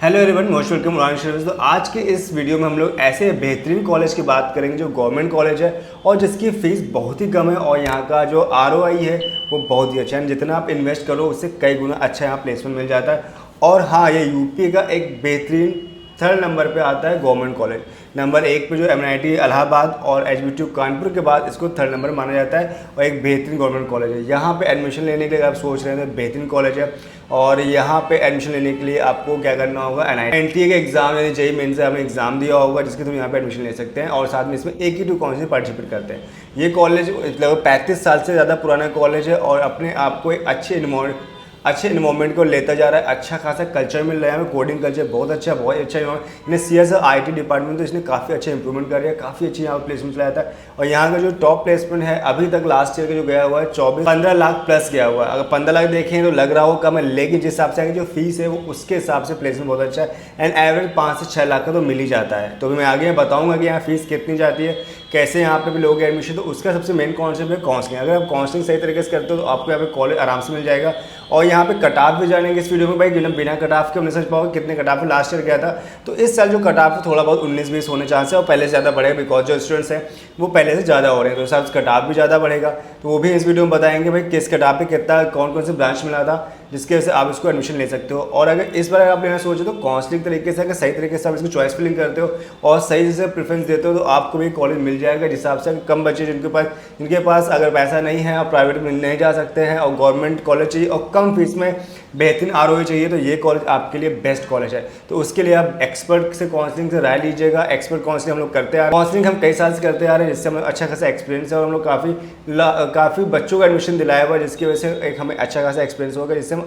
Hello everyone, most welcome उड़ान service. तो आज के इस वीडियो में हम लोग ऐसे बेहतरीन कॉलेज की बात करेंगे जो गवर्नमेंट कॉलेज है और जिसकी फ़ीस बहुत ही कम है और यहाँ का जो आरओआई है वो बहुत ही अच्छा है। जितना आप इन्वेस्ट करो उससे कई गुना अच्छा यहाँ प्लेसमेंट मिल जाता है। और हाँ, ये यूपी का एक बेहतरीन थर्ड नंबर पे आता है गवर्नमेंट कॉलेज। नंबर एक पे जो MIT इलाहाबाद और HBTU कानपुर के बाद इसको थर्ड नंबर माना जाता है और एक बेहतरीन गवर्नमेंट कॉलेज है। यहाँ पे एडमिशन लेने के लिए आप सोच रहे हैं तो बेहतरीन कॉलेज है। और यहाँ पे एडमिशन लेने के लिए आपको क्या करना होगा, NTA का एग्जाम यानी JEE मेंस से आपने एग्जाम दिया होगा जिसके थ्रू यहाँ पे एडमिशन ले सकते हैं। और साथ में इसमें AEQ काउंसिल पार्टिसिपेट करते हैं। ये कॉलेज लगभग 35 साल से ज़्यादा पुराना कॉलेज है और अपने आप को एक अच्छे इन्वायरमेंट को लेता जा रहा है। अच्छा खासा कल्चर मिल रहा है, कोडिंग कल्चर बहुत अच्छा इन्हें CS IT डिपार्टमेंट तो इसने काफ़ी अच्छा इंप्रूवमेंट कर रहा है, काफ़ी अच्छी यहाँ पर प्लेसमेंट लाया था। और यहाँ का जो टॉप प्लेसमेंट है अभी तक लास्ट ईयर का जो गया हुआ है 15 लाख प्लस गया हुआ है। अगर 15 लाख देखें तो लग रहा हो कम है, लेकिन जिस हिसाब से जो फीस है वो उसके हिसाब से प्लेसमेंट बहुत अच्छा है एंड एवरेज 5 से 6 लाख का तो मिल ही जाता है। तो मैं आगे बताऊँगा कि यहाँ फीस कितनी जाती है, कैसे यहाँ पे भी लोग एडमिशन। तो उसका सबसे मेन कॉन्सेप्ट है काउंसलिंग। अगर आप काउंसलिंग सही तरीके से करते हो तो आपको यहाँ पे कॉलेज आराम से मिल जाएगा। और यहाँ पे कट ऑफ भी जानेंगे इस वीडियो में भाई, बिना कट ऑफ के हमने समझ पाओगे कितने कट ऑफ लास्ट ईयर गया था। तो इस साल जो कट ऑफ है थोड़ा बहुत 19-20 होने चांस है और पहले से ज़्यादा बढ़ेगा बिकॉज जो स्टूडेंट्स हैं वो पहले से ज़्यादा हो रहे हैं, तो इस साल कट ऑफ भी ज़्यादा बढ़ेगा। तो वो भी इस वीडियो में बताएंगे भाई किस कट ऑफ पे कितना कौन कौन से ब्रांच मिला था जिसकी वजह से आप इसको एडमिशन ले सकते हो। और अगर इस बार आप लेना सोचो तो काउंसलिंग तरीके से अगर सही तरीके से आप इसको चॉइस फिलिंग करते हो और सही से प्रेफरेंस देते हो तो आपको भी कॉलेज मिल जाएगा। जिस हिसाब से कम बच्चे जिनके पास अगर पैसा नहीं है और प्राइवेट में नहीं जा सकते हैं और गवर्नमेंट कॉलेज चाहिए और कम फीस में बेहतरीन ROI चाहिए तो ये कॉलेज आपके लिए बेस्ट कॉलेज है। तो उसके लिए आप एक्सपर्ट से काउंसलिंग से राय लीजिएगा। एक्सपर्ट काउंसलिंग हम लोग करते आ रहे हैं, काउंसलिंग हम कई साल से करते आ रहे हैं जिससे हमें अच्छा खासा एक्सपीरियंस है और हम लोग काफ़ी बच्चों को एडमिशन दिलाया हुआ है जिसकी वजह से एक हमें अच्छा खासा एक्सपीरियंस होगा। जिससे हम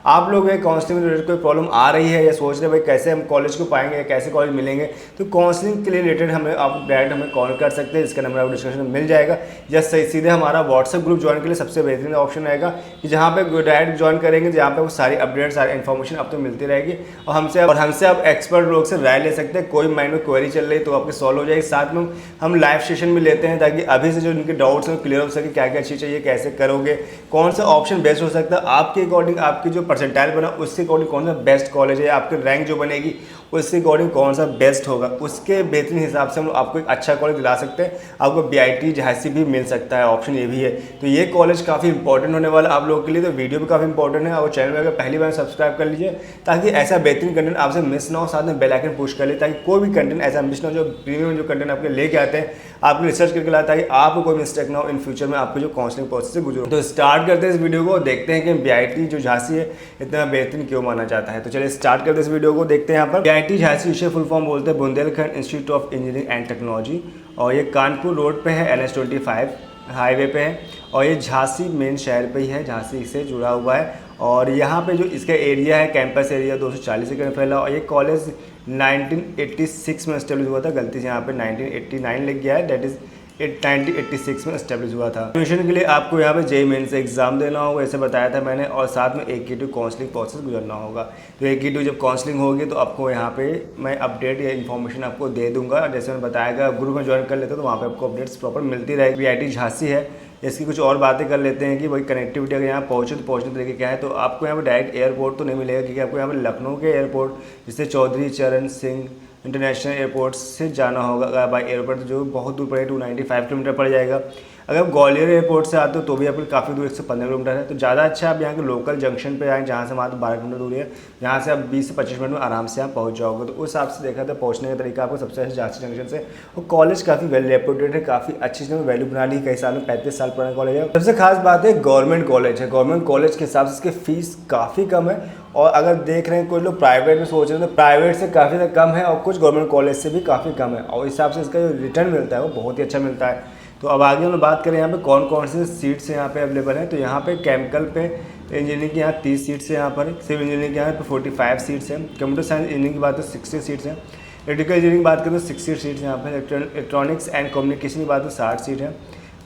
आप लोग काउंसलिंग में रिलेटेड कोई प्रॉब्लम आ रही है या सोच रहे भाई कैसे हम कॉलेज को पाएंगे या कैसे कॉलेज मिलेंगे, तो काउंसलिंग के लिए रिलेटेड आप डायरेक्ट हमें कॉल कर सकते हैं। इसका नंबर आपको डिस्क्रिप्शन में मिल जाएगा या सीधे हमारा व्हाट्सएप ग्रुप ज्वाइन के लिए सबसे बेहतरीन ऑप्शन रहेगा कि जहाँ पे डायरेक्ट ज्वाइन करेंगे, जहाँ पे वो सारी अपडेट सारी इन्फॉर्मेशन आपको मिलती रहेगी और हमसे आप एक्सपर्ट लोग से राय ले सकते हैं। कोई माइंड में क्वेरी चल रही तो आपकी सॉल्व हो जाएगी। साथ में हम लाइव सेशन भी लेते हैं ताकि अभी से जो उनके डाउट्स हैं क्लियर हो सके, क्या क्या चीज़ चाहिए, कैसे करोगे, कौन सा ऑप्शन बेस्ट हो सकता है आपके अकॉर्डिंग, आपकी जो परसेंटाइल बना उसके अकॉर्डिंग कौन सा बेस्ट कॉलेज है, आपकी रैंक जो बनेगी उसके अकॉर्डिंग कौन सा बेस्ट होगा, उसके बेहतरीन हिसाब से हम आपको एक अच्छा कॉलेज दिला सकते हैं। आपको BIT झांसी भी मिल सकता है, ऑप्शन ये भी है। तो ये कॉलेज काफ़ी इंपॉर्टेंट होने वाला आप लोगों के लिए, तो वीडियो भी काफ़ी इंपॉर्टेंट है और चैनल में अगर पहली बार सब्सक्राइब कर लीजिए ताकि ऐसा बेहतरीन कंटेंट आपसे मिस ना हो। साथ में बेल आइकन पुश कर ले ताकि कोई भी कंटेंट ऐसा मिस ना हो, जो प्रीमियम जो कंटेंट आपके लेके आते हैं आपको रिसर्च करके लाता है, आपको कोई मिस्टेक ना हो इन फ्यूचर में आपको जो काउंसलिंग प्रोसेस से गुजरो। तो स्टार्ट करते हैं इस वीडियो को, देखते हैं कि BIT जो झांसी है इतना बेहतरीन क्यों माना जाता है। तो चलिए स्टार्ट करते हैं इस वीडियो को, देखते हैं। यहाँ पर BIT झांसी इसे फुल फॉर्म बोलते हैं Bundelkhand institute of engineering and technology और ये कानपुर रोड पे है, NH-25 हाईवे पे है और ये झांसी मेन शहर पे ही है, झांसी से जुड़ा हुआ है। और यहाँ पे जो इसका एरिया है कैंपस एरिया 240 एकड़ फैला और ये कॉलेज 1986 में एस्टेब्लिश हुआ था। गलती से यहाँ पे 1989 लिख गया है, दैट इज़ 1986 में एस्टेब्लिश हुआ था। एडमिशन के लिए आपको यहाँ पे JEE मेंस से एग्जाम देना होगा, ऐसे बताया था मैंने, और साथ में AEQ काउंसलिंग प्रोसेस गुजरना होगा। तो AEQ जब काउंसलिंग होगी तो आपको यहाँ पे मैं अपडेट या इन्फॉर्मेशन आपको दे दूंगा। जैसे मैंने बताया ग्रुप में ज्वाइन कर लेते तो वहाँ पे आपको अपडेट्स प्रॉपर मिलती रहेगी। BIT झांसी है, इसकी कुछ और बातें कर लेते हैं कि भाई कनेक्टिविटी अगर यहाँ पहुँचे तो पहुँचने तरीके क्या है। तो आपको यहाँ पर डायरेक्ट एयरपोर्ट तो नहीं मिलेगा क्योंकि आपको यहाँ पर लखनऊ के एयरपोर्ट जिससे चौधरी चरण सिंह इंटरनेशनल एयरपोर्ट से जाना होगा। अगर बाई एयरपोर्ट जो बहुत दूर पड़ेगा 295 किलोमीटर पड़ जाएगा। अगर आप ग्वालियर एयरपोर्ट से आते हो तो भी आपको काफ़ी दूर 115 किलोमीटर है। तो ज़्यादा अच्छा आप यहाँ के लोकल जंक्शन पे आए जहाँ से मात्र 12 किलोमीटर दूरी है, यहाँ से आप 20 से 25 मिनट में आराम से आप पहुँच जाओगे। तो उस हिसाब से देखा तो पहुँचने का तरीका आपको सबसे अच्छा झांसी जंक्शन से। और कॉलेज काफ़ी वेल रेप्यूटेड है, काफ़ी अच्छी चीज़ वैल्यू बना ली, कई साल में 35 साल पुराना कॉलेज है। सबसे खास बात है गवर्नमेंट कॉलेज है। गवर्नमेंट कॉलेज के हिसाब से इसकी फ़ीस काफ़ी कम है और अगर देख रहे हैं कोई लोग प्राइवेट में सोच रहे हैं तो प्राइवेट से काफ़ी ज़्यादा कम है और कुछ गवर्नमेंट कॉलेज से भी काफ़ी कम है और इस हिसाब से इसका जो रिटर्न मिलता है वो बहुत ही अच्छा मिलता है। तो अब आगे हम बात करें यहाँ पे कौन कौन से सीट्स यहाँ पे अवेलेबल हैं। तो यहाँ पे केमिकल पे इंजीनियरिंग की यहाँ 30 सीट्स है, यहाँ पर सिविल इंजीनियरिंग की यहाँ पे 45 सीट्स हैं, कंप्यूटर साइंस इंजीनियरिंग की बात तो 60 सीट्स हैं, इलेक्ट्रिकल इंजीनियरिंग की बात करें तो 60 सीट्स यहाँ पे, इलेक्ट्रॉनिक्स एंड कम्युनिकेशन की बात तो 60 सीट है,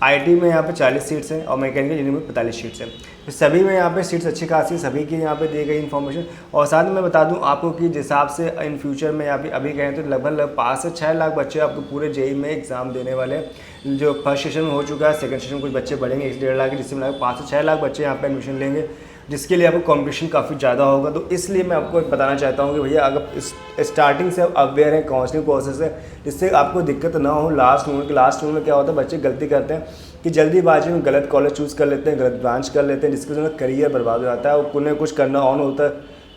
IT में यहाँ पे 40 सीट्स हैं और मैकेनिकल इंजीनियरिंग में 45 सीट्स हैं। तो सभी में यहाँ पे सीट्स अच्छी खासी सभी की यहाँ पे दी गई इन्फॉर्मेशन। और साथ में मैं बता दूँ आपको कि जिस हिसाब से इन फ्यूचर में यहाँ पे अभी कहें तो लगभग 5 से 6 लाख बच्चे आपको पूरे JEE में एग्जाम देने वाले हैं। जो फर्स्ट सेशन में हो चुका है, सेकंड सेशन में कुछ बच्चे बढ़ेंगे 1.5 लाख, जिससे मिला 5 से 6 लाख बच्चे यहाँ पे एडमिशन लेंगे। जिसके लिए आपको कंपटीशन काफ़ी ज़्यादा होगा। तो इसलिए मैं आपको बताना चाहता हूँ कि भैया अगर इस स्टार्टिंग से अवेयर है काउंसलिंग प्रोसेस से, जिससे आपको दिक्कत ना हो लास्ट मोमेंट में क्या होता है, बच्चे गलती करते हैं कि जल्दीबाजी में गलत कॉलेज चूज़ कर लेते हैं, गलत ब्रांच कर लेते हैं, जिसकी वजह से करियर बर्बाद हो जाता है और उन्हें कुछ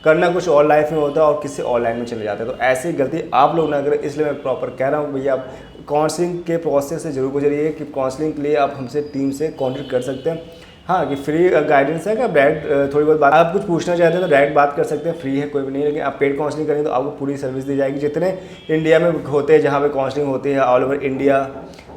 करना कुछ और लाइफ में होता है और किसी और लाइन में चले जाते हैं। तो ऐसी गलती आप लोग ना करें, इसलिए मैं प्रॉपर कह रहा हूँ भैया आप काउंसलिंग के प्रोसेस से जरूर गुजरिए कि काउंसलिंग के लिए आप हमसे टीम से कॉन्टेक्ट कर सकते हैं। हाँ कि फ्री गाइडेंस है, कि डायरेक्ट थोड़ी बहुत बात आप कुछ पूछना चाहते हैं तो डायरेक्ट बात कर सकते हैं, फ्री है कोई भी नहीं। लेकिन आप पेड काउंसलिंग करेंगे तो आपको पूरी सर्विस दी जाएगी। जितने इंडिया में होते हैं जहाँ पे काउंसलिंग होती है ऑल ओवर इंडिया,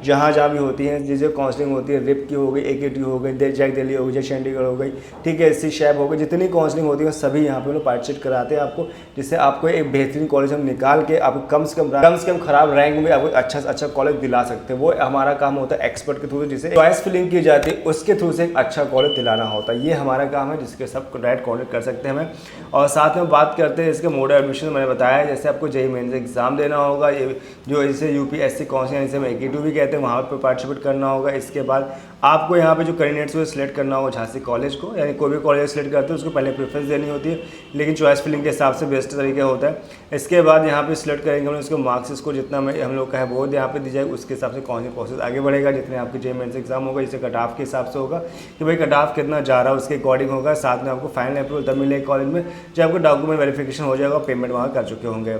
जहाँ भी होती हैं जिसे काउंसलिंग होती है, रिप की हो गई, AKT हो गई, जैक दिल्ली हो गई, जैक चंडीगढ़ हो गई, ठीक है, SC शैप हो गई, जितनी काउंसलिंग होती है सभी यहाँ पे लोग पार्टिसिपेट कराते हैं आपको, जिससे आपको एक बेहतरीन कॉलेज हम निकाल के आपको कम से कम खराब रैंक में आपको अच्छा से अच्छा कॉलेज दिला सकते हैं। वो हमारा काम होता है एक्सपर्ट के थ्रू, जिसे चॉइस फिलिंग की जाती है उसके थ्रू से एक अच्छा कॉलेज दिलाना होता है। ये हमारा काम है, जिसके सब डायरेक्ट कॉन्टेक्ट कर सकते हैं हमें। और साथ में बात करते हैं इसके मोड एडमिशन। मैंने बताया जैसे आपको JEE मेंस एग्जाम देना होगा, ये जो इसे UPSC काउंसलिंग जिसे हम AKT भी कहते हैं, वहाँ पर पार्टिसिपेट करना होगा। इसके बाद आपको यहाँ पे जो कैंडिडेट्स को सिलेक्ट करना होगा झांसी कॉलेज को, यानी कोई भी कॉलेज सिलेक्ट करते हैं उसको पहले प्रेफरेंस देनी होती है, लेकिन चॉइस फिलिंग के हिसाब से बेस्ट तरीका होता है। इसके बाद यहाँ पे सिलेक्ट करेंगे हम उसको मार्क्स को जितना हम लोग का है वो यहाँ पे दी जाएगी, उसके हिसाब से काउंसलिंग प्रोसेस आगे बढ़ेगा। जितने आपके JEE मेंस एग्जाम होगा जैसे कट ऑफ के हिसाब से होगा कि भाई कट ऑफ कितना जा रहा है उसके अकॉर्डिंग होगा। साथ में आपको फाइनल अप्रूवल तब मिलेगा कॉलेज में जब आपको डॉक्यूमेंट वेरिफिकेशन हो जाएगा, पेमेंट वहाँ कर चुके होंगे।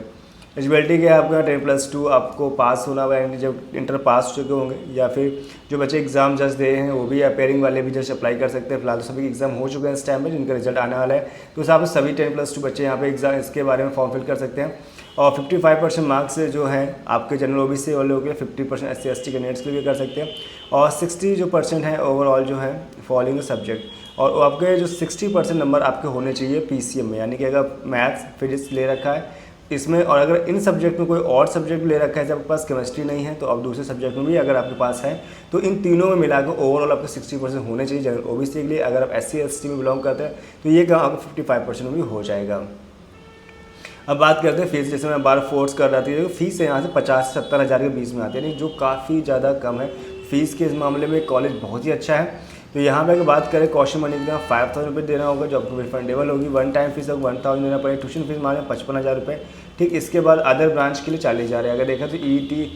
एलिजिबिलिटी क्या है आपका 10+2 आपको पास होना होगा, यानी जब इंटर पास हो चुके होंगे, या फिर जो बच्चे एग्जाम जस्ट दे हैं वो भी अपेयरिंग वाले भी जस्ट अप्लाई कर सकते हैं। फिलहाल तो सभी एग्जाम हो चुके हैं इस टाइम में, जिनका रिजल्ट आने वाला है, तो उस हिसाब से सभी 10+2 बच्चे यहाँ पे एग्जाम इसके बारे में फॉर्म फिल कर सकते हैं। और 55% मार्क्स जो हैं आपके जनरल OBC वाले के लिए, 50% SC ST कैंडिडेट्स के लिए भी कर सकते हैं। और 60% है ओवरऑल जो है फॉलोइंग सब्जेक्ट, और आपके जो 60% नंबर आपके होने चाहिए PCM में, यानी कि अगर मैथ्स फिजिक्स ले रखा है इसमें, और अगर इन सब्जेक्ट में कोई और सब्जेक्ट ले रखा है, जब आपके पास केमिस्ट्री नहीं है तो आप दूसरे सब्जेक्ट में भी अगर आपके पास है, तो इन तीनों में मिलाकर ओवरऑल आपके 60% होने चाहिए जनरल OBC के लिए। अगर आप SC ST में बिलोंग करते हैं तो ये काम आपको 55% में भी हो जाएगा। अब बात करते हैं फीस। जैसे मैं बार फोर्स कर रहा था, फीस है यहाँ से 50 से 70 हज़ार के बीच में आती है, यानी जो काफ़ी ज़्यादा कम है। फीस के इस मामले में कॉलेज बहुत ही अच्छा है। तो यहाँ पे अगर बात करें कॉशन मनी का 5000 रुपये देना होगा, जो आपको रिफंडेबल होगी। वन टाइम फीस आपको 1000 देना पड़ेगा। ट्यूशन फीस मान लें 55,000 रुपये, ठीक। इसके बाद अदर ब्रांच के लिए 40,000 है। अगर देखा तो EET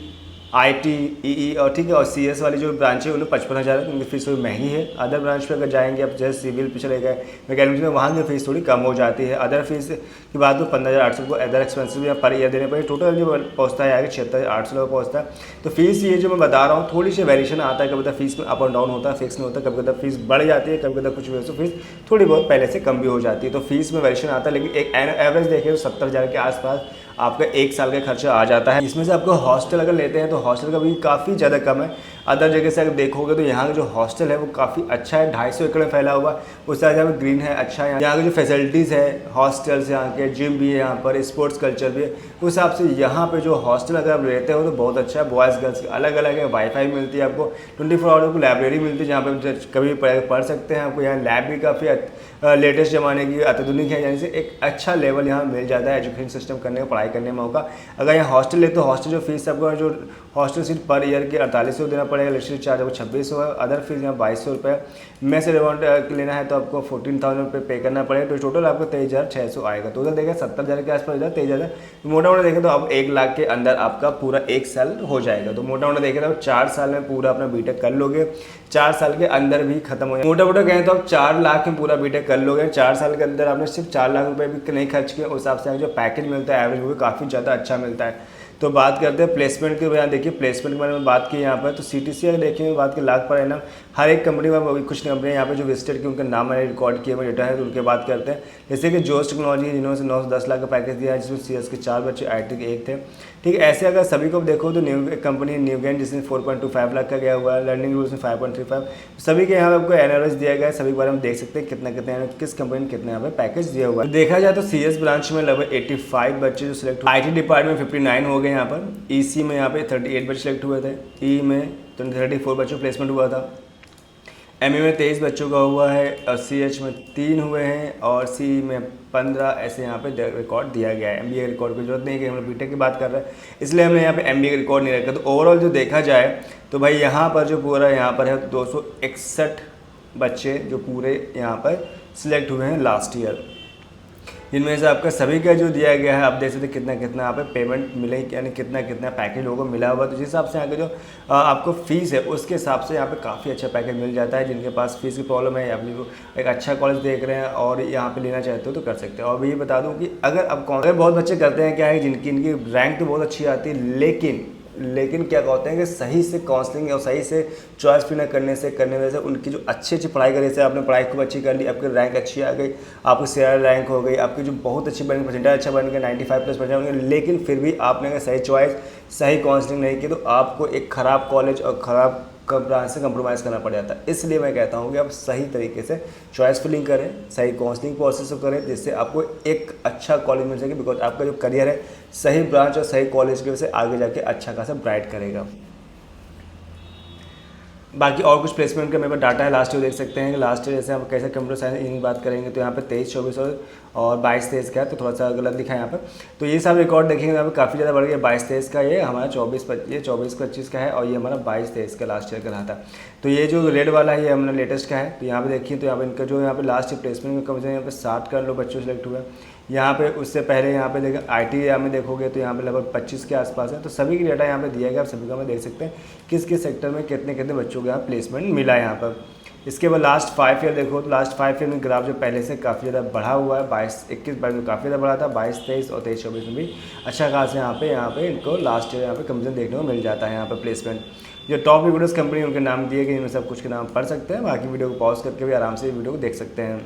IT EE और ठीक है, और CS वाली जो ब्रांच है उन्हें 55,000 है, उनकी फीस थोड़ी महंगी है। अदर ब्रांच पे अगर जाएंगे आप जैसे सिविल पे चले गए, मैकेनिक्स में, वहाँ की फीस थोड़ी कम हो जाती है। अदर फीस की बात तो 15,800 को अदर एक्सपेंसिव या पर ईयर देने पड़े, टोटल जो पहुँचता है आगे 76,800 लोग पहुँचता है। तो फीस ये जो मैं बता रहा हूँ थोड़ी सी वेरिएशन आता है, कभी कभी फीस में अप एंड डाउन होता है, फिक्स नहीं होता, कभी कभी फीस बढ़ जाती है, कभी कभी कुछ वजह से फीस थोड़ी बहुत पहले से कम भी हो जाती है। तो फीस में वेरिएशन आता है, लेकिन एक एवरेज देखें तो 70,000 के आसपास आपका एक साल का खर्चा आ जाता है। इसमें से आपको हॉस्टल अगर लेते हैं तो हॉस्टल का भी काफ़ी ज़्यादा कम है। अदर जगह से अगर देखोगे तो यहाँ का जो हॉस्टल है वो काफ़ी अच्छा है, 250 एकड़ में फैला हुआ। उस तरह यहाँ पर ग्रीन है, अच्छा है। यहाँ की जो फैसिलिटीज़ है हॉस्टल्स, यहाँ के जिम भी है, यहाँ पर स्पोर्ट्स कल्चर भी है। उस हिसाब से यहाँ पे जो हॉस्टल अगर आप रहते हो तो बहुत अच्छा है। बॉयज़ गर्ल्स अलग अलग है, वाईफाई मिलती है आपको, 24 आवर आपको लाइब्रेरी मिलती है जहाँ पर कभी पढ़ सकते हैं। आपको यहाँ लैब भी काफ़ी लेटेस्ट ज़माने की अत्याधुनिक है, यानी से एक अच्छा लेवल यहाँ मिल जाता है एजुकेशन सिस्टम करने का, पढ़ाई करने में मौका। अगर यहाँ हॉस्टल ले तो हॉस्टल जो फीस आपको जो हॉस्टल सीट पर ईयर के 4800 देना पड़ेगा, इलेक्ट्रिसिटी चार्ज आपको 2600 है। अदर फीस यहाँ 2200 रुपये। मेस अलाउंस लेना है तो आपको 14,000 रुपये पे करना पड़ेगा, तो टोटल आपको 23,600 आएगा। तो उधर देखें 70,000 के आसपास, इधर 23,000, मोटा मोटा देखें तो अब 1 लाख के अंदर आपका पूरा एक साल हो जाएगा। तो मोटा मोटा देखें तो आप 4 साल में पूरा अपना बीटेक कर लोगे, 4 साल के अंदर भी खत्म हो जाएगा। मोटा मोटा कहें तो आप 4 लाख में पूरा बीटेक कर लोगे। 4 साल के अंदर आपने सिर्फ 4 लाख रुपये भी नहीं खर्च किए, उस हिसाब से जो पैकेज मिलता है एवरेज वो भी काफ़ी ज़्यादा अच्छा मिलता है। तो बात करते हैं प्लेसमेंट के। यहाँ देखिए प्लेसमेंट के बारे में बात की यहाँ पर, तो CTC अगर देखेंगे बात की लाख पर है ना, हर एक कंपनी में कुछ कंपनी यहाँ पे जो विजिटेड की उनका नाम मैंने रिकॉर्ड किए हुए डेटा है, तो उनके बात करते हैं। जैसे कि जोश टेक्नोलॉजी जिन्होंने 9 से 10 लाख का पैकेज दिया है, जिसमें CS के 4 बच्चे, IT के 1 थे, ठीक है। ऐसे अगर सभी को देखो तो न्यू कंपनी न्यूगेन जिसमें 4.25 लाख का गया हुआ है, लर्निंग रूल्स में 5.35, सभी के यहाँ आपको एनालिसिस दिया गया है। सभी के बारे में देख सकते हैं कितना कितना किस कंपनी ने कितना यहाँ पे पैकेज दिया हुआ है। देखा जाए तो CS ब्रांच में लगभग 85 बच्चे जो सिलेक्ट हुए, IT डिपार्टमेंट में 59 हो गए यहाँ पर, EC में यहाँ पे 38 बच्चे सिलेक्ट हुए थे, E में 34 बच्चों प्लेसमेंट हुआ था, MA में 23 बच्चों का हुआ है, और CH में 3 हुए हैं, और CE में 15 ऐसे यहाँ पे रिकॉर्ड दिया गया है। MBA रिकॉर्ड की जरूरत नहीं है कि हम लोग बीटेक की बात कर रहे हैं, इसलिए हमने यहाँ पे MBA रिकॉर्ड नहीं रखा। तो ओवरऑल जो देखा जाए तो भाई यहाँ पर जो पूरा यहाँ पर है 261 बच्चे जो पूरे यहाँ पर सिलेक्ट हुए हैं लास्ट ईयर। इनमें से आपका सभी का जो दिया गया है, आप देख सकते हैं कितना कितना यहाँ पे पेमेंट मिले, यानी कितना कितना पैकेज लोगों को मिला हुआ। तो जिस हिसाब से यहाँ के जो आपको फीस है उसके हिसाब से यहाँ पे काफ़ी अच्छा पैकेज मिल जाता है। जिनके पास फीस की प्रॉब्लम है या फिर एक अच्छा कॉलेज देख रहे हैं और यहाँ पे लेना चाहते हो तो कर सकते हैं। और भी बता दूँ कि अगर आप बहुत बच्चे करते हैं क्या है, जिनकी इनकी रैंक तो बहुत अच्छी आती है, लेकिन क्या कहते हैं कि सही से काउंसलिंग और सही से चॉइस फिल करने वजह से उनकी जो अच्छी पढ़ाई करने से, आपने पढ़ाई खूब अच्छी कर ली, आपकी रैंक अच्छी आ गई, आपकी शेयर रैंक हो गई, आपकी जो बहुत अच्छी बन गई, परसेंटेज अच्छा बन गया, 95+ होंगे, लेकिन फिर भी आपने अगर सही चॉइस सही काउंसलिंग नहीं की तो आपको एक ख़राब कॉलेज और ख़राब ब्रांच से कंप्रोमाइज़ करना पड़ जाता है। इसलिए मैं कहता हूँ कि आप सही तरीके से चॉइस फिलिंग करें, सही काउंसलिंग प्रोसेस को करें, जिससे आपको एक अच्छा कॉलेज मिल सके। बिकॉज आपका जो करियर है सही ब्रांच और सही कॉलेज की वजह से आगे जाके अच्छा खासा ब्राइट करेगा। बाकी और कुछ प्लेसमेंट का मेरे पास डाटा है, लास्ट ईयर देख सकते हैं कि लास्ट ईयर जैसे हम कैसे कंप्यूटर साइंस इंजीनियरिंग की बात करेंगे तो यहाँ पे 23-24 और 22-23 का है, तो थोड़ा सा गलत लिखा है यहाँ पर। तो ये सब रिकॉर्ड देखेंगे यहाँ पे काफ़ी ज़्यादा बढ़ गया। 22-23 का ये हमारा 24-25 का है और ये हमारा 22-23 का लास्ट ईयर का रहा था। तो ये जो रेड वाला है ये हमारा लेटेस्ट का है। तो यहाँ पे देखिए, तो यहाँ पे इनका जो यहाँ पे लास्ट ईयर प्लेसमेंट में कम से कम यहाँ पे 60 का लोग बच्चों सेलेक्ट हुए। यहाँ पे उससे पहले यहाँ पे देखिए IT में देखोगे तो यहाँ पे लगभग 25 के आसपास है। तो सभी की डेटा यहाँ पे दिया गया, आप सभी का मैं देख सकते हैं किस किस सेक्टर में कितने कितने बच्चों को यहाँ प्लेसमेंट मिला है यहाँ पर। इसके बाद लास्ट 5 ईयर देखो तो लास्ट 5 ईयर में ग्राफ जो पहले से काफ़ी ज़्यादा बढ़ा हुआ है। 22-21 में काफ़ी ज़्यादा बढ़ा था, 22-23 और 23-24 में भी अच्छा खास यहाँ पे इनको लास्ट ईयर यहाँ पे कमीशन देखने को मिल जाता है। यहाँ पर प्लेसमेंट जो टॉप रिक्रूटर्स कंपनी उनके नाम दिए गए, इनमें सब कुछ के नाम पढ़ सकते हैं। बाकी वीडियो को पॉज करके भी आराम से वीडियो को देख सकते हैं।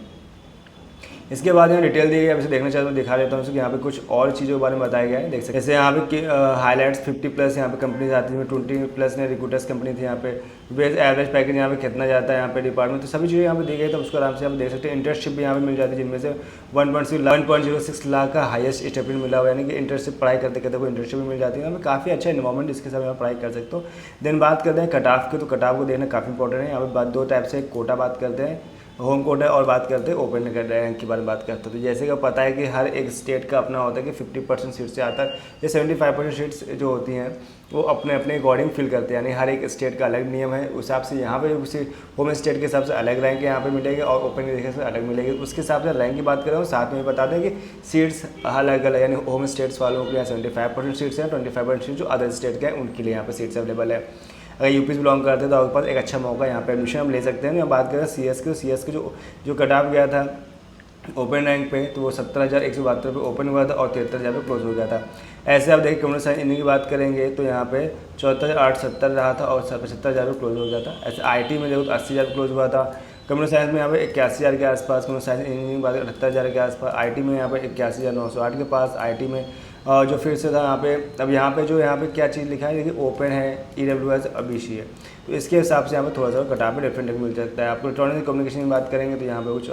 इसके बाद यहाँ डिटेल दी गई है, इसे देखना चाहते हो दिखा देता हूँ। यहाँ पे कुछ और चीज़ों के बारे में बताया गया है, देख सकते हैं। जैसे यहाँ पे हाईलाइट्स 50+ यहाँ पे कंपनीज आती है, 20+ ने रिक्रूटर्स कंपनी थी। यहाँ पे बेस एवरेज पैकेज यहाँ पे कितना जाता है यहाँ पे डिपार्टमेंट, तो सभी चीज़ें यहाँ पे दी गई, तो उसको आराम से आप देख सकते हैं। इंटर्नशिप भी यहाँ पे मिल जाती है, जिनमें से 1.06 लाख का हाईएस्ट स्टाइपेंड मिला हुआ है, यानी कि इंटर्नशिप पढ़ाई करते करते कोई इंटर्नशिप भी मिल जाती है। यहाँ पे काफ़ी अच्छा इन्वायरमेंट, इसके साथ आप पढ़ाई कर सकते हो। देन बात करते हैं कट ऑफ की, तो कट ऑफ को देखना काफ़ी इंपॉर्टेंट है। यहाँ पे 2 टाइप से कोटा बात करते हैं, होम कोटा और बात करते हैं ओपन रैंक के बारे में बात करते हैं। तो जैसे कि पता है कि हर एक स्टेट का अपना होता है कि 50% सीट से आता है, ये 75% सीट्स जो होती हैं वो अपने अपने अकॉर्डिंग फिल करते हैं, यानी हर एक स्टेट का अलग नियम है। उस हिसाब से यहाँ पे उसी होम स्टेट के हिसाब से अलग रैंक यहाँ पे मिलेगी और ओपन के हिसाब से अलग मिलेगी। उसके हिसाब से रैंक की बात करें और साथ में बता दें कि सीट्स अलग अलग, यानी होम स्टेट्स वालों के यहाँ 75% सीट्स हैं, 25% सीट जो अदर स्टेट के हैं उनके लिए यहाँ पर सीट्स अवेलेबल है। अगर यूपी से बिलोंग करते हैं तो आपके पास एक अच्छा मौका यहाँ पे एडमिशन हम ले सकते हैं। बात करें CS के, CS के जो कट ऑफ गया था ओपन रैंक पे, तो वो 70,172 पे ओपन हुआ था और 73,000 पे क्लोज हो गया था। ऐसे आप देखिए कंप्यूटर साइंस इंजीनियरिंग की बात करेंगे तो यहाँ पे 74,870 रहा था और 75,000 पे क्लोज हो गया था। ऐसे IT में देखो तो 80,000 क्लोज हुआ था। कंप्यूटर साइंस में यहाँ पे 81,000 के आसपास, कंप्यूटर साइंस इंजीनियरिंग बात 78,000 के आसपास, IT में यहाँ पे 81,908 के पास IT में जो फिर से था यहाँ पे। अब यहाँ पे क्या चीज़ लिखा है, देखिए ओपन है, EWS और BC है, तो इसके हिसाब से यहाँ पे थोड़ा सा कट ऑफ डिफरेंट मिल सकता है। आपको इलेक्ट्रॉनिक कम्युनिकेशन की बात करेंगे तो यहाँ पे कुछ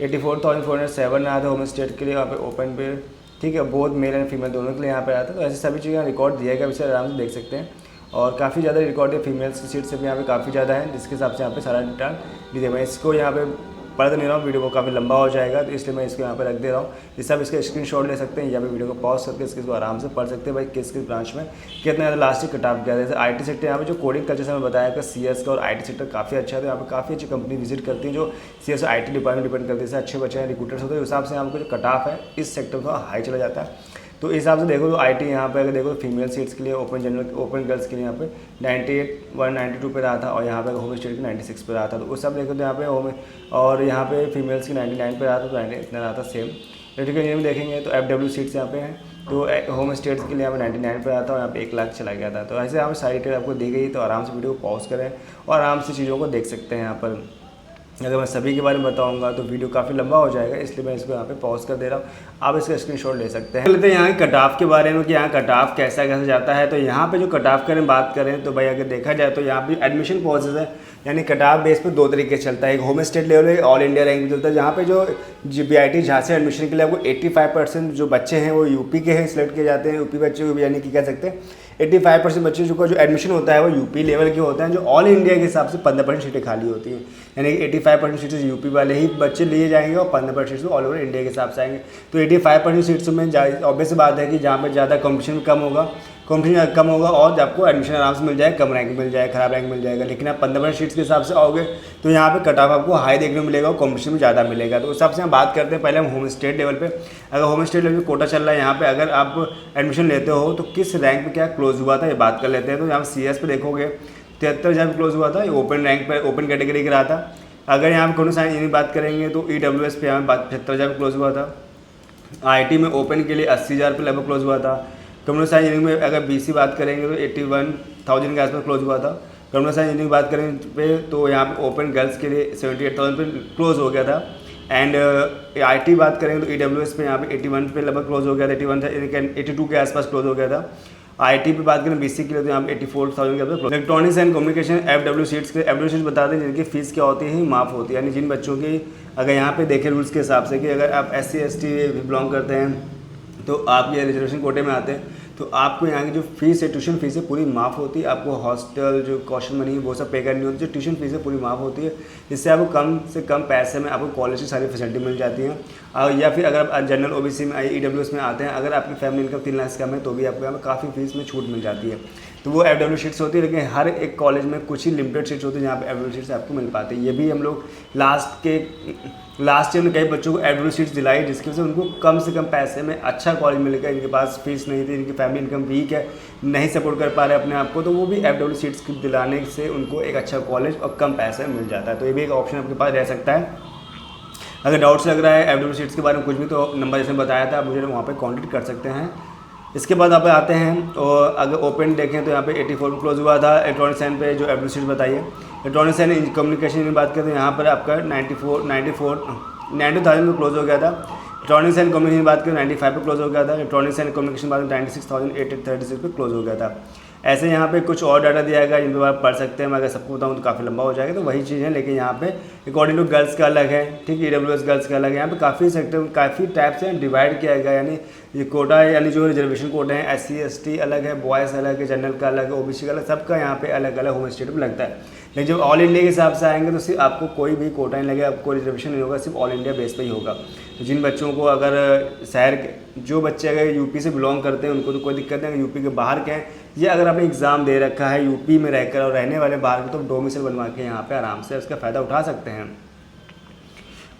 84,407 आया था होम स्टेट के लिए, यहाँ पे ओपन पे, ठीक है, बोथ मेल एंड फीमेल दोनों के लिए यहाँ पे आया था। तो ऐसे सभी चीज़ें रिकॉर्ड दिया गया, इसे आराम से देख सकते हैं। और काफ़ी ज़्यादा रिकॉर्ड है, फीमेल्स की सीट से भी यहाँ पे काफ़ी ज़्यादा है, जिसके हिसाब से यहाँ पे सारा डेटा दिया। मैं इसको यहाँ पे पढ़ नहीं रहा हूँ, वीडियो को काफ़ी लंबा हो जाएगा, तो इसलिए मैं इसको यहाँ पे रख दे रहा हूँ। जिससे आप इसका स्क्रीनशॉट ले सकते हैं या फिर वीडियो को पॉज करके इसको आराम से पढ़ सकते हैं भाई किस किस ब्रांच में कितना ज़्यादा लास्ट कट ऑफ गया है। जैसे IT सेक्टर यहाँ पे जो कोडिंग कल्चर से मैं बताया कि CS का और IT सेक्टर काफ़ी अच्छा है, तो यहाँ पे काफ़ी अच्छी कंपनी विजिट करती है जो CS और IT डिपार्टमेंट डिपेंड करती है। जैसे अच्छे बच्चे हैं, रिक्रूटर्स होते हैं, उस हिसाब से आपको जो कट ऑफ है इस सेक्टर का हाई चला जाता है। तो इस हिसाब से देखो तो IT यहाँ पे अगर देखो तो फीमेल सीट्स के लिए ओपन गर्ल्स के लिए यहाँ पे 192 पे रहा था और यहाँ पे होम स्टेट की 96 पे रहा था। तो उस सब देखो तो यहाँ पे होम और यहाँ पे फीमेल्स की 99 पे रहा था, तो 90 इतना रहा था सेम। इलेक्ट्रिकल इंजीनियरिंग देखेंगे तो FW सीट्स यहाँ पे हैं, तो होम स्टेट्स के लिए यहाँ पे 99 पे रहा था और यहाँ पे 1 लाख चला गया था। तो ऐसे यहाँ पे सारी डिटेल आपको दी गई, तो आराम से वीडियो को पॉज करें और आराम से चीज़ों को देख सकते हैं। यहाँ पर अगर मैं सभी के बारे में बताऊंगा तो वीडियो काफ़ी लंबा हो जाएगा, इसलिए मैं इसको यहाँ पे पॉज कर दे रहा हूँ, आप इसका स्क्रीनशॉट ले सकते हैं। लेते हैं यहाँ कट ऑफ के बारे में कि यहाँ कट ऑफ कैसा जाता है। तो यहाँ पे जो कट ऑफ करें बात करें तो भाई अगर देखा जाए तो यहाँ पे एडमिशन प्रोसेस है, यानी कट ऑफ बेस पे 2 तरीके से चलता है, एक होम स्टेट लेवल है, ऑल इंडिया रैंक चलता है। जहाँ पे जो BIT झांसी एडमिशन के लिए आपको 85% जो बच्चे हैं वो यूपी के हैं सिलेक्ट किए जाते हैं, यूपी बच्चे को, यानी कि कह सकते हैं 85% बच्चे जो एडमिशन होता है वो यूपी लेवल के होते हैं। जो ऑल इंडिया के हिसाब से 15% सीटें खाली होती हैं, यानी कि 85% सीट्स यूपी वाले ही बच्चे लिए जाएंगे और 15% सीट्स ऑल ओवर इंडिया के हिसाब से आएंगे। तो 85% सीट्स में ऑब्वियस बात है कि जहाँ पर ज़्यादा कॉम्पिटिशन कम होगा कंपटीशन कम होगा और आपको एडमिशन आराम से मिल जाएगा, कम रैंक मिल जाएगा, खराब रैंक मिल जाएगा। लेकिन आप 15 सीट्स के हिसाब से आओगे तो यहाँ पे कट ऑफ आपको हाई देखने को मिलेगा और कॉम्पिटिशन भी ज़्यादा मिलेगा। तो उस हिसाब से हम बात करते हैं पहले हम होम स्टेट लेवल पे। अगर होम स्टेट लेवल पे कोटा चल रहा है, यहाँ पे अगर आप एडमिशन लेते हो तो किस रैंक पे क्या क्लोज हुआ था ये बात कर लेते हैं। तो यहाँ CS पे देखोगे 73,000 क्लोज हुआ था, ये ओपन रैंक पर ओपन कैटेगरी का रहा था। अगर यहाँ पे कंप्यूटर साइंस की बात करेंगे तो EWS पे यहाँ 75,000 क्लोज हुआ था। IT में ओपन के लिए 80,000 पे लगभग क्लोज हुआ था। कंप्यूटर साइंस इंजीनियरिंग में अगर BC बात करेंगे तो 81,000 के आसपास क्लोज हुआ था। कंप्यूटर साइंस इंजीनियरिंग बात करें पे तो यहाँ पे ओपन गर्ल्स के लिए 78,000 पे क्लोज हो गया था। एंड IT बात करेंगे तो EWS पे यहाँ पे 81 पे लगभग क्लोज हो गया था, 82 के आसपास क्लोज हो गया था। IT पे बात करें BC के लिए तो यहाँ पे 84,000 के आसपास। Electronics and communication FW seats के FW सीट्स बता दें जिनकी फीस क्या होती है, माफ़ होती है। यानी जिन बच्चों की अगर यहाँ पे देखें रूल्स के हिसाब से कि अगर आप SC ST बिलोंग करते हैं तो आप ये रिजर्वेशन कोटे में आते हैं तो आपको यहाँ की जो फीस है, ट्यूशन फीस है, पूरी माफ़ होती है। आपको हॉस्टल जो कॉशन मनी है वो सब पे करनी होती है, जो ट्यूशन फीस है पूरी माफ़ होती है। जिससे आपको कम से कम पैसे में आपको कॉलेज की सारी फैसिलिटी मिल जाती हैं। या फिर अगर आप जनरल OBC में EWS में आते हैं, अगर आपकी फैमिली इनकम 3 लाख से कम है तो भी आपको यहाँ पर काफ़ी फीस में छूट मिल जाती है। तो वो FW सीट्स होती है, लेकिन हर एक कॉलेज में कुछ ही लिमिटेड सीट्स होती है जहाँ पे FW सीट्स आपको मिल पाती है। ये भी हम लोग लास्ट ईयर में कई बच्चों को FW सीट्स दिलाई जिसकी वजह से उनको कम से कम पैसे में अच्छा कॉलेज मिलेगा। इनके पास फीस नहीं थी, इनकी फैमिली इनकम वीक है, नहीं सपोर्ट कर पा रहे अपने आप को, तो वो भी FW सीट्स दिलाने से उनको एक अच्छा कॉलेज और कम पैसे में मिल जाता है। तो ये भी एक ऑप्शन आपके पास रह सकता है। अगर डाउट्स लग रहा है FW सीट्स के बारे में कुछ भी तो नंबर जैसे बताया था आप मुझे वहाँ पर कॉन्टेक्ट कर सकते हैं। इसके बाद आप आते हैं और अगर ओपन देखें तो यहाँ पे 84 में क्लोज हुआ था। इलेक्ट्रॉनिक्स एंड पे जो FW सीट बताइए, इलेक्ट्रॉनिक्स एंड कम्युनिकेशन की बात करें तो यहाँ पर आपका 90,000 में क्लोज हो गया था। इलेक्ट्रॉनिक्स एंड कम्युनिकेशन की बात करें 95 पे क्लोज हो गया था। इलेक्ट्रॉनिक्स एंड कम्युनिकेशन बात करें 96,836 पे क्लोज हो गया था। ऐसे यहाँ पे कुछ और डाटा दिया गया जिन पर आप पढ़ सकते हैं। मैं अगर सबको बताऊँ तो काफ़ी लंबा हो जाएगा, तो वही चीज़ है। लेकिन यहाँ पे अकॉर्डिंग टू गर्ल्स का अलग है, ठीक है, EWS गर्ल्स का अलग है। यहाँ पे काफ़ी सेक्टर काफ़ी टाइप से डिवाइड किया गया, यानी ये कोटा है, यानी जो रिजर्वेशन कोटे हैं SC ST अलग है, बॉयज़ अलग है, जनरल का अलग है, OBC का अलग, सबका यहाँ पे अलग अलग होम स्टेट में लगता है। लेकिन जब ऑल इंडिया के हिसाब से आएंगे तो सिर्फ आपको कोई भी कोटा नहीं लगेगा, आपको रिजर्वेशन नहीं होगा, सिर्फ ऑल इंडिया बेस पे ही होगा। तो जिन बच्चों को अगर शहर के जो बच्चे अगर यूपी से बिलोंग करते हैं उनको तो कोई दिक्कत नहीं, अगर यूपी के बाहर के हैं या अगर आपने एग्ज़ाम दे रखा है यूपी में रहकर और रहने वाले बाहर के, तो डोमिसाइल बनवा के यहाँ पे आराम से उसका फ़ायदा उठा सकते हैं।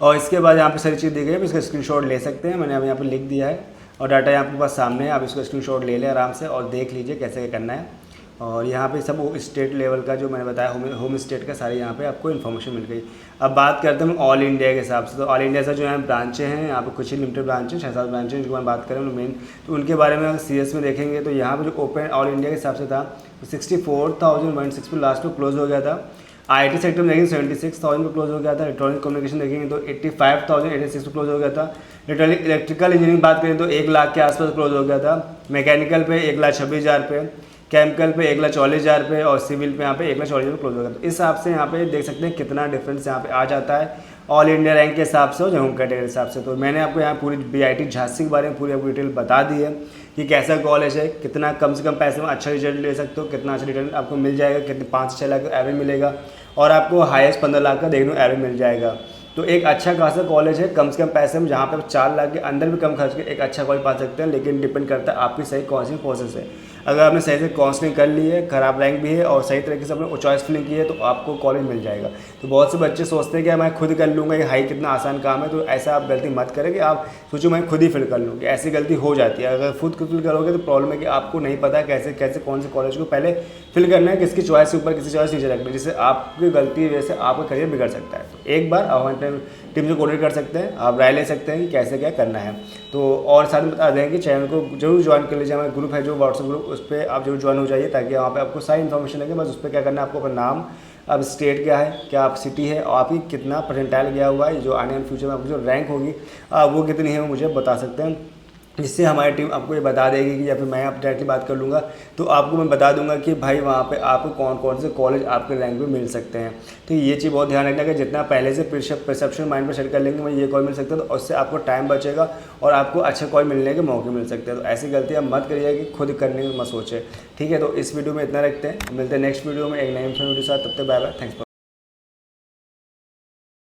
और इसके बाद यहाँ पे सारी चीज़ दी गई है, इसका स्क्रीनशॉट ले सकते हैं। मैंने अब यहाँ पे लिख दिया है और डाटा यहाँ आपके पास सामने है, आप इसका स्क्रीनशॉट ले लें आराम से और देख लीजिए कैसे क्या करना है। और यहाँ पे सब स्टेट लेवल का जो मैंने बताया होम स्टेट का सारे यहाँ पे आपको इन्फॉर्मेशन मिल गई। अब बात करते हैं ऑल इंडिया के हिसाब से। तो ऑल इंडिया से जो यहाँ ब्रांचें हैं, यहाँ पे कुछ ही लिमिटेड ब्रांचें 6-7 ब्रांचें जिनकी मैं बात करें मेन, तो उनके बारे में अगर CS में देखेंगे तो यहाँ पे जो ओपन ऑल इंडिया के हिसाब से था 64,106 पे लास्ट में क्लोज हो गया था। IT सेक्टर में देखेंगे 76,000 पे क्लोज हो गया था। इलेक्ट्रॉनिक कम्युनिकेशन देखेंगे तो 85,086 पे क्लोज हो गया था। इलेक्ट्रिकल इंजीनियरिंग बात करें तो 1 लाख के आसपास क्लोज हो गया था। मैकेनिकल पे 1,26,000 पे, केमिकल पे 1,40,000 पे और सिविल पे यहाँ पे 1,40,000 पे क्लोज हो गया। तो इस हिसाब से यहाँ पे देख सकते हैं कितना डिफरेंस यहाँ पे आ जाता है ऑल इंडिया रैंक के हिसाब से और होम कैटेगरी के हिसाब से। तो मैंने आपको यहाँ पूरी BIT झांसी के बारे में पूरी आपको डिटेल बता दी है कि कैसा कॉलेज है, कितना कम से कम पैसे में अच्छा रिजल्ट ले सकते हो, कितना अच्छा रिजल्ट आपको मिल जाएगा, कितने 5 से 6 लाख का एवरेज मिलेगा और आपको हाईएस्ट 15 लाख का देखने को एवरेज मिल जाएगा। तो एक अच्छा खासा कॉलेज है कम से कम पैसे में, जहाँ पे 4 लाख के अंदर भी कम खर्च के एक अच्छा कॉलेज पा सकते हैं। लेकिन डिपेंड करता है आपकी सही काउंसलिंग प्रोसेस है। अगर आपने सही से काउंसलिंग कर ली है, खराब रैंक भी है और सही तरीके से आपने चॉइस फिलिंग की है तो आपको कॉलेज मिल जाएगा। तो बहुत से बच्चे सोचते हैं कि मैं खुद कर लूँगा, ये हाई कितना आसान काम है। तो ऐसा आप गलती मत करें कि आप सोचो मैं खुद ही फिल कर लूँगी, ऐसी गलती हो जाती है। अगर खुद फिल करोगे तो प्रॉब्लम है कि आपको नहीं पता कैसे कैसे कौन से कॉलेज को पहले फिल करना है, किसकी चॉइस ऊपर किसी चॉइस नीचे रखना है, जिससे आपकी गलती की वजह से आपका करियर बिगड़ सकता है। तो एक बार हमारे टीम से कोऑर्डिनेट कर सकते हैं, आप राय ले सकते हैं कि कैसे क्या करना है। तो और साथ में बता दें कि चैनल को जरूर ज्वाइन कर लीजिए, हमारा ग्रुप है जो व्हाट्सएप ग्रुप, उस पर आप जरूर ज्वाइन हो जाइए ताकि वहाँ पे आपको सारी इन्फॉर्मेशन लगे। बस उस पर क्या करना है, आपको अपना नाम, अब स्टेट क्या है, क्या आप सिटी है और आपकी कितना परसेंटाइल गया हुआ है, जो आने वाले फ्यूचर में आपकी जो रैंक होगी वो कितनी है वो मुझे बता सकते हैं। जिससे हमारी टीम आपको ये बता देगी कि या फिर मैं आप डायरेक्टली बात कर लूँगा तो आपको मैं बता दूंगा कि भाई वहाँ पे आपको कौन कौन से कॉलेज आपके रैंक में मिल सकते हैं। तो ये चीज़ बहुत ध्यान रखना कि जितना पहले से परसेप्शन माइंड पर सेट कर लेंगे मुझे ये कॉलेज मिल सकता है, तो उससे आपको टाइम बचेगा और आपको अच्छे कॉलेज मिलने के मौके मिल सकते हैं। तो ऐसी गलतियाँ मत करिए कि खुद करने में मत सोचें, ठीक है। तो इस वीडियो में इतना रखते हैं, मिलते हैं नेक्स्ट वीडियो में एक नए वीडियो के साथ। तब तक बाय बाय, थैंक्स।